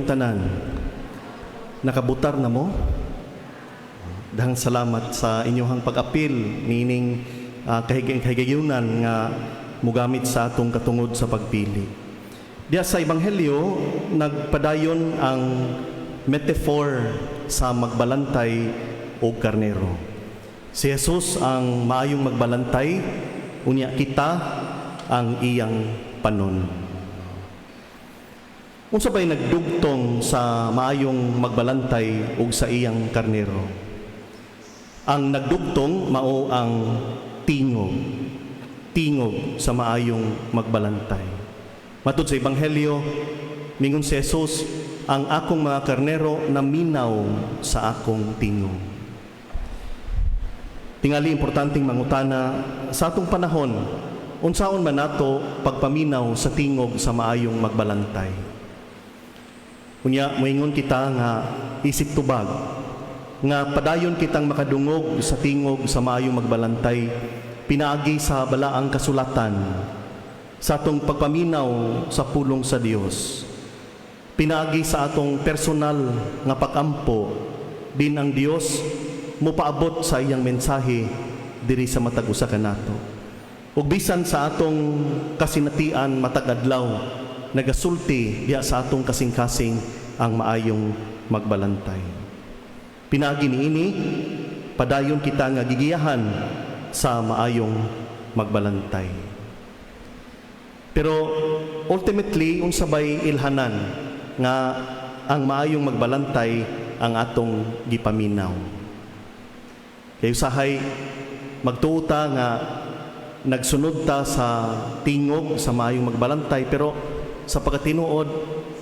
inyong tanan. Nakabutar na mo? Dahang salamat sa inyong pag-apil, meaning kahigayunan nga mugamit sa atong katungod sa pagpili. Diya sa Ebanghelyo, nagpadayon ang metaphor sa magbalantay o karnero. Si Jesus ang maayong magbalantay, unya kita ang iyang panon. Unsa ba'y nagdugtong sa maayong magbalantay o sa iyang karnero? Ang nagdugtong mao ang tingog sa maayong magbalantay. Matud sa Ebanghelyo, mingon si Jesus, ang akong mga karnero na minaw sa akong tingog. Tingali importanteng mangutana sa atong panahon, unsaon man nato pagpaminaw sa tingog sa maayong magbalantay. Unya moingon kita nga isip tubag nga padayon kitang makadungog sa tingog sa maayong magbalantay pinaagi sa balaang kasulatan sa atong pagpaminaw sa pulong sa Dios. Pinaagi sa atong personal nga pag-ampo din ang Dios mopaabot sa iyang mensahe diri sa matag usa kanato. Ug bisan sa atong kasinatian matag adlaw nagasulti diya sa atong kasing-kasing ang maayong magbalantay. Pinagi niini padayon kita nga gigiyahan sa maayong magbalantay. Pero ultimately unsa bay ilhanan nga ang maayong magbalantay ang atong gipaminaw. Kay usahay magtuota nga nagsunod ta sa tingog sa maayong magbalantay pero sa pagkatinuod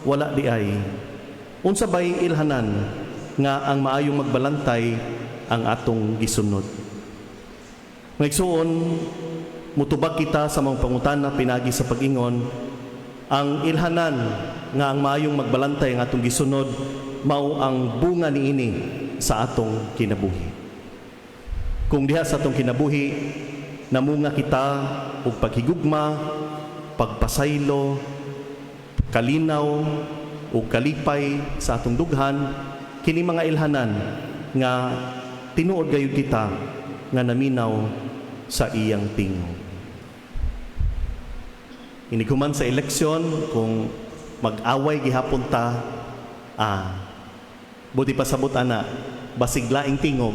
wala di ay. Unsa bay ilhanan nga ang maayong magbalantay ang atong gisunod. Ngaigsuon mutubag kita sa mga pangutana pinagi sa pag-ingon ang ilhanan nga ang maayong magbalantay ang atong gisunod mao ang bunga niini sa atong kinabuhi. Kung diha sa atong kinabuhi namunga kita og paghigugma, pagpasaylo, kalinaw ug kalipay sa atong dughan, kini mga ilhanan nga tinuod gayud kita nga naminaw sa iyang tingog. Iniguman sa eleksyon kung mag-away gihapon ta, buti pasabot ana basig laing tingog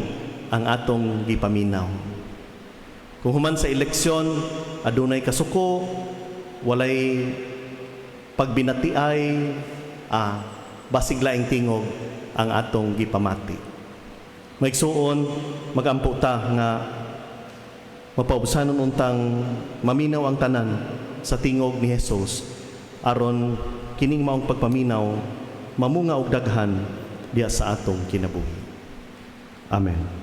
ang atong gipaminaw. Kung human sa eleksyon, adunay kasuko, walay pagbinatiay, basig laing tingog ang atong gipamati. Maigsuon, magampo ta nga mapausanon untang maminaw ang tanan sa tingog ni Jesus aron kining maong pagpaminaw mamunga og daghan diya sa atong kinabuhi. Amen.